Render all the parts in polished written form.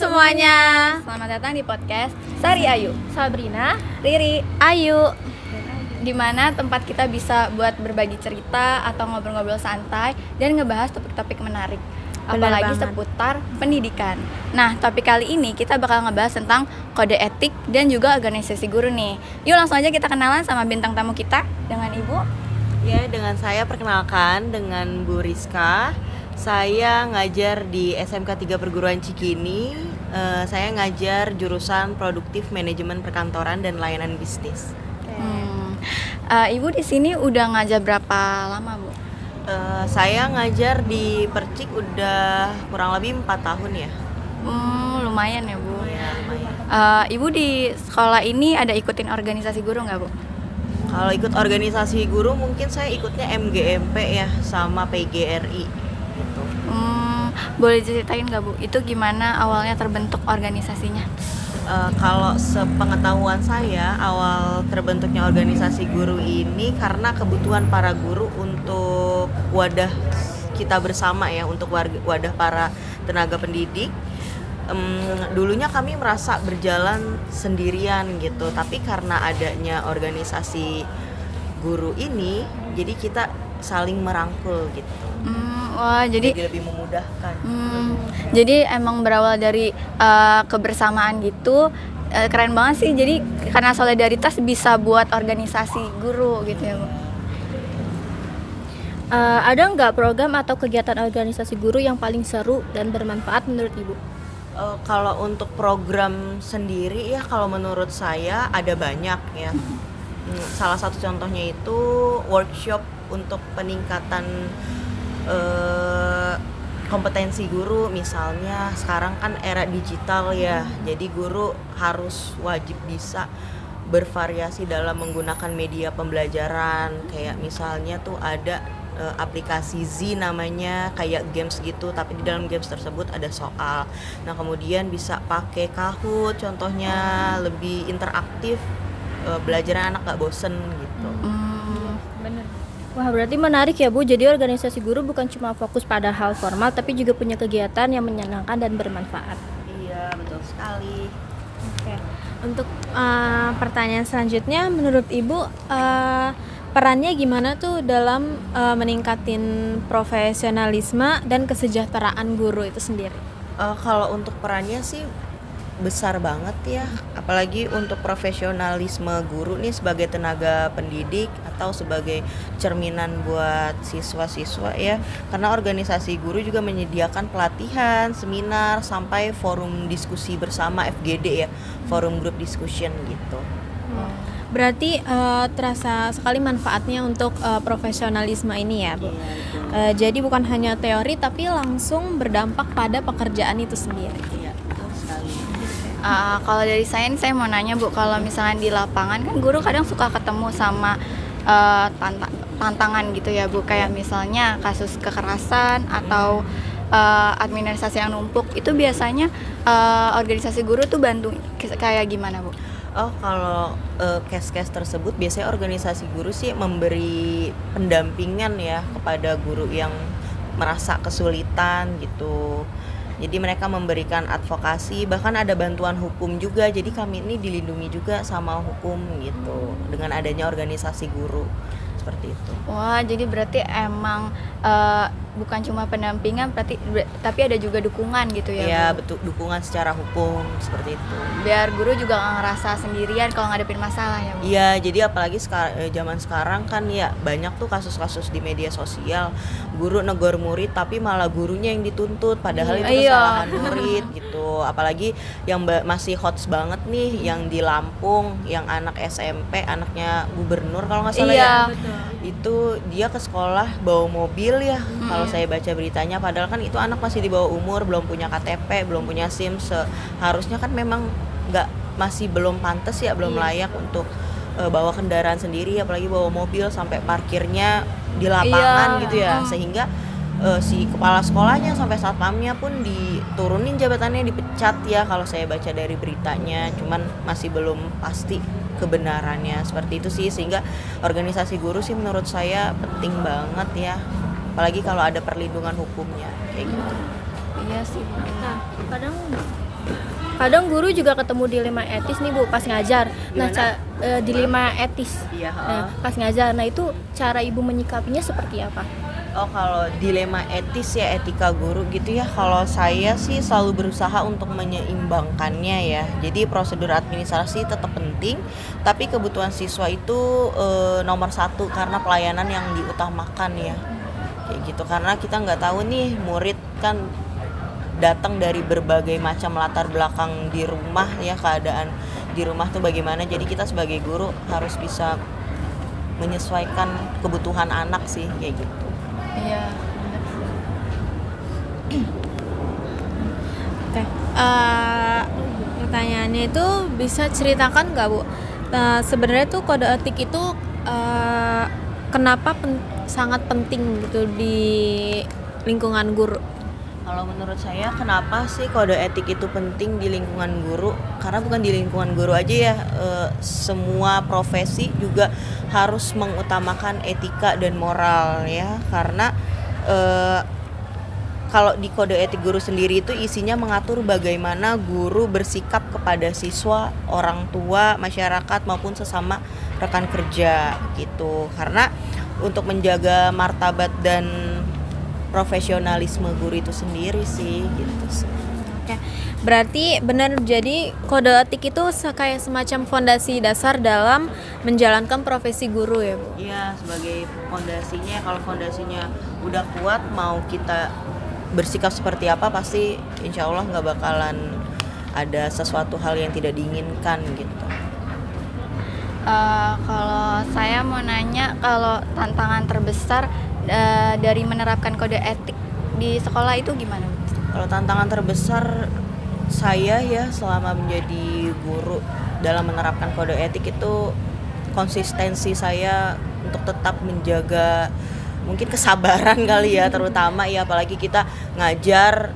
semuanya, selamat datang di podcast Sari Ayu, Sabrina, Riri, Ayu. di mana tempat kita bisa buat berbagi cerita atau ngobrol-ngobrol santai dan ngebahas topik-topik menarik, apalagi seputar pendidikan. Nah, topik kali ini kita bakal ngebahas tentang kode etik dan juga organisasi guru nih. Yuk langsung aja kita kenalan sama bintang tamu kita dengan Ibu. Ya, dengan saya perkenalkan dengan Bu Rizka. Saya ngajar di SMK 3 Perguruan Cikini. Saya ngajar jurusan Produktif Manajemen Perkantoran dan Layanan Bisnis. Ibu di sini udah ngajar berapa lama, Bu? Saya ngajar di Percik udah kurang lebih 4 tahun ya. Lumayan ya, Bu. Ya, lumayan. Ibu di sekolah ini ada ikutin organisasi guru nggak, Bu? Kalau ikut organisasi guru mungkin saya ikutnya MGMP ya sama PGRI gitu. Boleh ceritain nggak, Bu? Itu gimana awalnya terbentuk organisasinya? Kalau sepengetahuan saya, awal terbentuknya organisasi guru ini karena kebutuhan para guru untuk wadah kita bersama ya, untuk wadah para tenaga pendidik. Dulunya kami merasa berjalan sendirian gitu, tapi karena adanya organisasi guru ini, jadi kita saling merangkul gitu. Wah, jadi lebih memudahkan. Jadi emang berawal dari kebersamaan gitu, keren banget sih. Jadi karena solidaritas bisa buat organisasi guru gitu ya, Bu. Ada nggak program atau kegiatan organisasi guru yang paling seru dan bermanfaat menurut Ibu? Kalau untuk program sendiri ya, kalau menurut saya ada banyak ya. Salah satu contohnya itu workshop untuk peningkatan kompetensi guru. Misalnya sekarang kan era digital ya, jadi guru harus wajib bisa bervariasi dalam menggunakan media pembelajaran. Kayak misalnya tuh ada aplikasi Z namanya, kayak games gitu, tapi di dalam games tersebut ada soal. Nah, kemudian bisa pakai Kahoot contohnya, lebih interaktif, belajar anak gak bosen gitu. Bener. Wah, berarti menarik ya, Bu. Jadi organisasi guru bukan cuma fokus pada hal formal, tapi juga punya kegiatan yang menyenangkan dan bermanfaat. Iya, betul sekali. Oke. Untuk pertanyaan selanjutnya, menurut Ibu perannya gimana tuh dalam meningkatin profesionalisme dan kesejahteraan guru itu sendiri? Kalau untuk perannya sih besar banget ya, apalagi untuk profesionalisme guru nih sebagai tenaga pendidik atau sebagai cerminan buat siswa-siswa ya, karena organisasi guru juga menyediakan pelatihan, seminar, sampai forum diskusi bersama FGD ya, forum group discussion gitu. Berarti terasa sekali manfaatnya untuk profesionalisme ini ya, Bu. Jadi bukan hanya teori tapi langsung berdampak pada pekerjaan itu sendiri. Iya, betul sekali. Kalau dari saya mau nanya, Bu, kalau misalnya di lapangan kan guru kadang suka ketemu sama tantangan gitu ya, Bu, kayak misalnya kasus kekerasan atau administrasi yang numpuk. Itu biasanya organisasi guru tuh bantu kayak gimana, Bu? Kalau case-case tersebut biasanya organisasi guru sih memberi pendampingan ya kepada guru yang merasa kesulitan gitu. Jadi mereka memberikan advokasi, bahkan ada bantuan hukum juga. Jadi kami ini dilindungi juga sama hukum gitu dengan adanya organisasi guru seperti itu. Wah, jadi berarti emang bukan cuma pendampingan, tapi ada juga dukungan gitu ya, Iya, Bu? betul, dukungan secara hukum seperti itu. Biar guru juga nggak ngerasa sendirian kalau ngadepin masalah ya, Bu? Iya, jadi apalagi zaman sekarang kan ya banyak tuh kasus-kasus di media sosial, guru negor murid tapi malah gurunya yang dituntut, padahal itu kesalahan murid gitu. Apalagi yang masih hots banget nih yang di Lampung, yang anak SMP, anaknya gubernur kalau nggak salah ya. Itu dia ke sekolah bawa mobil ya, kalau saya baca beritanya, padahal kan itu anak masih di bawah umur, belum punya KTP, belum punya SIM. Seharusnya kan memang masih belum pantas ya, belum layak untuk bawa kendaraan sendiri, apalagi bawa mobil sampai parkirnya di lapangan gitu ya. Sehingga si kepala sekolahnya sampai satpamnya pun diturunin jabatannya, dipecat ya kalau saya baca dari beritanya. Cuman masih belum pasti kebenarannya seperti itu sih, sehingga organisasi guru sih menurut saya penting banget ya, apalagi kalau ada perlindungan hukumnya kayak gitu. Iya sih, Bu. Nah, kadang Kadang guru juga ketemu dilema etis nih Bu pas ngajar. Nah, dilema etis. Iya. Nah, pas ngajar. Nah, itu cara Ibu menyikapinya seperti apa? Oh, kalau dilema etis ya, etika guru gitu ya, kalau saya sih selalu berusaha untuk menyeimbangkannya ya. Jadi prosedur administrasi tetap penting, tapi kebutuhan siswa itu nomor satu karena pelayanan yang diutamakan ya. Kayak gitu, karena kita nggak tahu nih murid kan datang dari berbagai macam latar belakang di rumah ya, keadaan di rumah tuh bagaimana. Jadi kita sebagai guru harus bisa menyesuaikan kebutuhan anak sih kayak gitu. Iya. Oke. Pertanyaannya itu bisa ceritakan nggak Bu? Sebenarnya tuh kode etik itu kenapa sangat penting gitu di lingkungan guru? Kalau menurut saya, kenapa sih kode etik itu penting di lingkungan guru? Karena bukan di lingkungan guru aja ya, semua profesi juga harus mengutamakan etika dan moral ya. Karena kalau di kode etik guru sendiri itu isinya mengatur bagaimana guru bersikap kepada siswa, orang tua, masyarakat maupun sesama rekan kerja gitu. Karena untuk menjaga martabat dan profesionalisme guru itu sendiri sih gitu sih. Oke. Berarti benar, jadi kode etik itu kayak semacam fondasi dasar dalam menjalankan profesi guru ya Bu? Iya, sebagai fondasinya. Kalau fondasinya udah kuat, mau kita bersikap seperti apa pasti insya Allah nggak bakalan ada sesuatu hal yang tidak diinginkan gitu. Kalau saya mau nanya, kalau tantangan terbesar dari menerapkan kode etik di sekolah itu gimana? Kalau tantangan terbesar saya ya selama menjadi guru dalam menerapkan kode etik itu konsistensi saya untuk tetap menjaga mungkin kesabaran kali ya, terutama ya, apalagi kita ngajar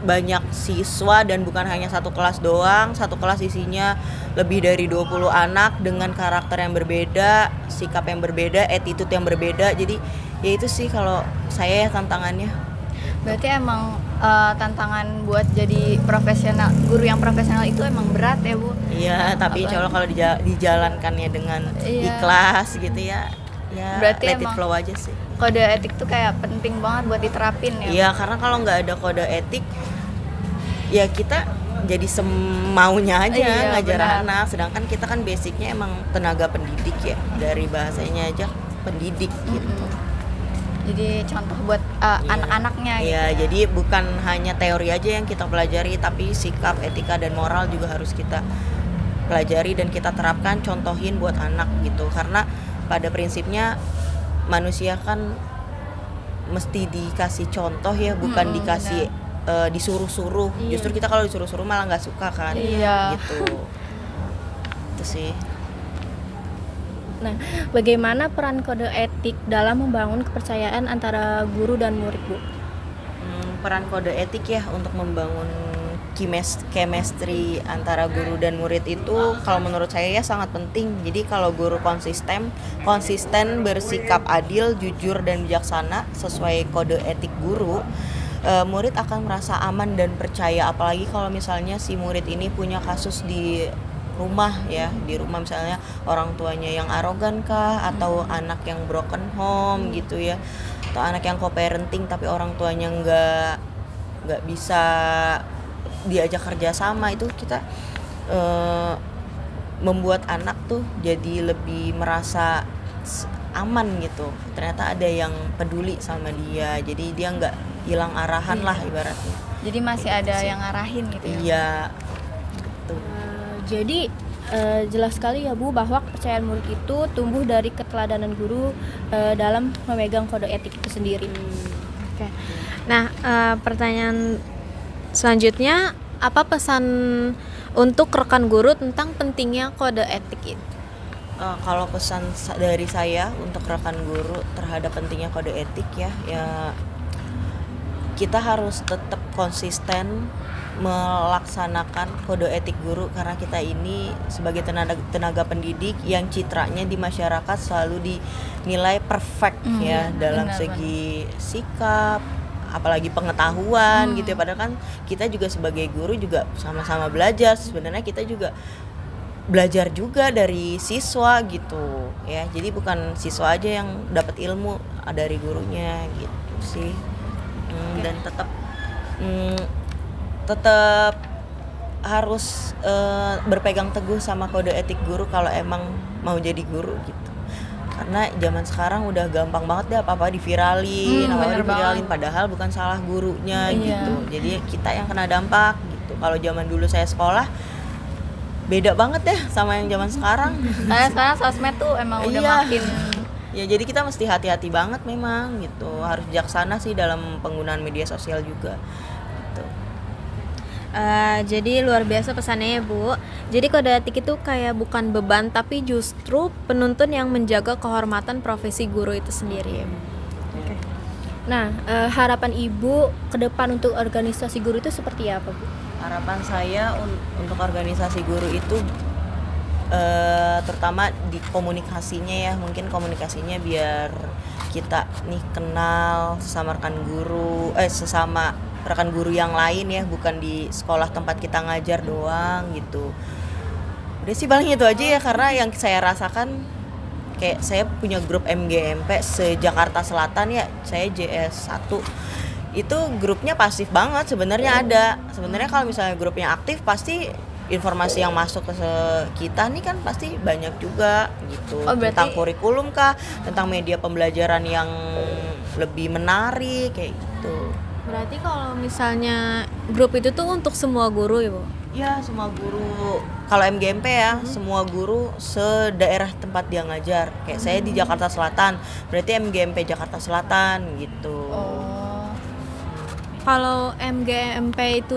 banyak siswa dan bukan hanya satu kelas doang. Satu kelas isinya lebih dari 20 anak dengan karakter yang berbeda, sikap yang berbeda, attitude yang berbeda. Jadi ya itu sih kalau saya ya tantangannya. Berarti emang tantangan buat jadi profesional, guru yang profesional itu emang berat ya Bu? Iya, tapi insya Allah kalau dijalankannya dengan ikhlas gitu ya, ya berarti let it flow aja sih. Kode etik tuh kayak penting banget buat diterapin ya? Iya, karena kalau nggak ada kode etik ya kita jadi semaunya aja ngajar anak. Sedangkan kita kan basicnya emang tenaga pendidik ya, dari bahasanya aja pendidik gitu. Jadi contoh buat anak-anaknya gitu. Iya, jadi bukan hanya teori aja yang kita pelajari, tapi sikap, etika dan moral juga harus kita pelajari dan kita terapkan, contohin buat anak gitu. Karena pada prinsipnya manusia kan mesti dikasih contoh ya, bukan dikasih disuruh-suruh. Justru kita kalau disuruh-suruh malah nggak suka kan. Gitu. Itu sih. Nah, bagaimana peran kode etik dalam membangun kepercayaan antara guru dan murid Bu? Peran kode etik ya untuk membangun chemistry antara guru dan murid itu kalau menurut saya ya sangat penting. Jadi kalau guru konsisten bersikap adil, jujur dan bijaksana sesuai kode etik guru, murid akan merasa aman dan percaya. Apalagi kalau misalnya si murid ini punya kasus di rumah ya, di rumah misalnya orang tuanya yang arogan kah, atau anak yang broken home gitu ya, atau anak yang co-parenting tapi orang tuanya nggak bisa diajak kerja sama. Itu kita membuat anak tuh jadi lebih merasa aman gitu. Ternyata ada yang peduli sama dia, jadi dia nggak hilang arahan lah ibaratnya. Jadi masih ada yang ngarahin gitu ya? Iya, gitu. Jadi jelas sekali ya Bu bahwa kepercayaan murid itu tumbuh dari keteladanan guru dalam memegang kode etik itu sendiri. Oke. Nah, pertanyaan selanjutnya, apa pesan untuk rekan guru tentang pentingnya kode etik itu? Kalau pesan dari saya untuk rekan guru terhadap pentingnya kode etik ya kita harus tetap konsisten melaksanakan kode etik guru, karena kita ini sebagai tenaga pendidik yang citranya di masyarakat selalu dinilai perfect ya dalam segi sikap, apalagi pengetahuan gitu ya, padahal kan kita juga sebagai guru juga sama-sama belajar, sebenarnya kita juga belajar juga dari siswa gitu ya, jadi bukan siswa aja yang dapat ilmu dari gurunya gitu sih. Dan tetap harus berpegang teguh sama kode etik guru kalau emang mau jadi guru gitu, karena zaman sekarang udah gampang banget deh apa-apa diviralin, padahal bukan salah gurunya gitu, jadi kita yang kena dampak gitu. Kalau zaman dulu saya sekolah beda banget deh sama yang zaman sekarang. Karena sekarang sosmed tuh emang udah makin ya, jadi kita mesti hati-hati banget memang gitu, harus bijaksana sih dalam penggunaan media sosial juga gitu. Jadi luar biasa pesannya ya Bu. Jadi kode etik itu kayak bukan beban tapi justru penuntun yang menjaga kehormatan profesi guru itu sendiri. Oke. Nah, harapan Ibu ke depan untuk organisasi guru itu seperti apa Bu? Harapan saya untuk organisasi guru itu terutama di komunikasinya ya, mungkin komunikasinya biar kita nih kenal sesama rekan guru yang lain ya, bukan di sekolah tempat kita ngajar doang gitu. Udah sih paling itu aja ya, karena yang saya rasakan kayak saya punya grup MGMP se-Jakarta Selatan ya, saya JS1 itu grupnya pasif banget sebenarnya. Sebenarnya kalau misalnya grupnya aktif pasti informasi yang masuk ke kita nih kan pasti banyak juga gitu. Tentang kurikulum kah, tentang media pembelajaran yang lebih menarik kayak gitu. Berarti kalau misalnya grup itu tuh untuk semua guru ya Bu? Ya, semua guru. Kalau MGMP ya, semua guru se-daerah tempat dia ngajar. Kayak saya di Jakarta Selatan, berarti MGMP Jakarta Selatan gitu. Kalau MGMP itu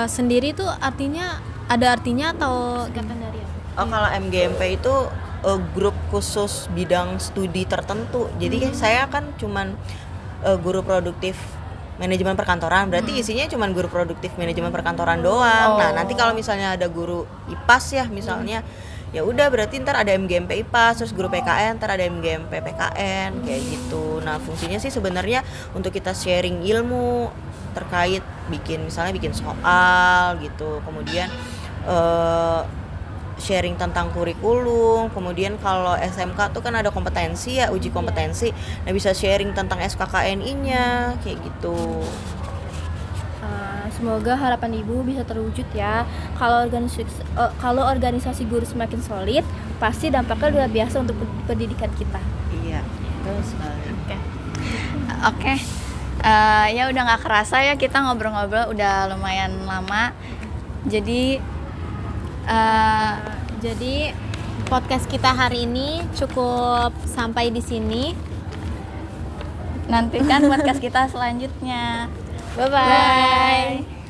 sendiri tuh artinya ada artinya atau Singkatan dari apa? Kalau MGMP itu grup khusus bidang studi tertentu. Jadi saya kan cuman guru produktif manajemen perkantoran, berarti isinya cuman guru produktif manajemen perkantoran doang. Nah, nanti kalau misalnya ada guru IPAS ya misalnya, ya udah berarti ntar ada MGMP IPAS, terus guru PKN, ntar ada MGMP PKN kayak gitu. Nah, fungsinya sih sebenarnya untuk kita sharing ilmu terkait bikin soal gitu, kemudian sharing tentang kurikulum, kemudian kalau SMK tuh kan ada kompetensi ya, uji kompetensi, nah bisa sharing tentang SKKNI-nya kayak gitu. Semoga harapan Ibu bisa terwujud ya. Kalau organisasi guru semakin solid, pasti dampaknya luar biasa untuk pendidikan kita. Iya, betul sekali. Oke. Ya udah nggak kerasa ya kita ngobrol-ngobrol udah lumayan lama. Jadi podcast kita hari ini cukup sampai di sini. Nantikan podcast kita selanjutnya. Bye-bye.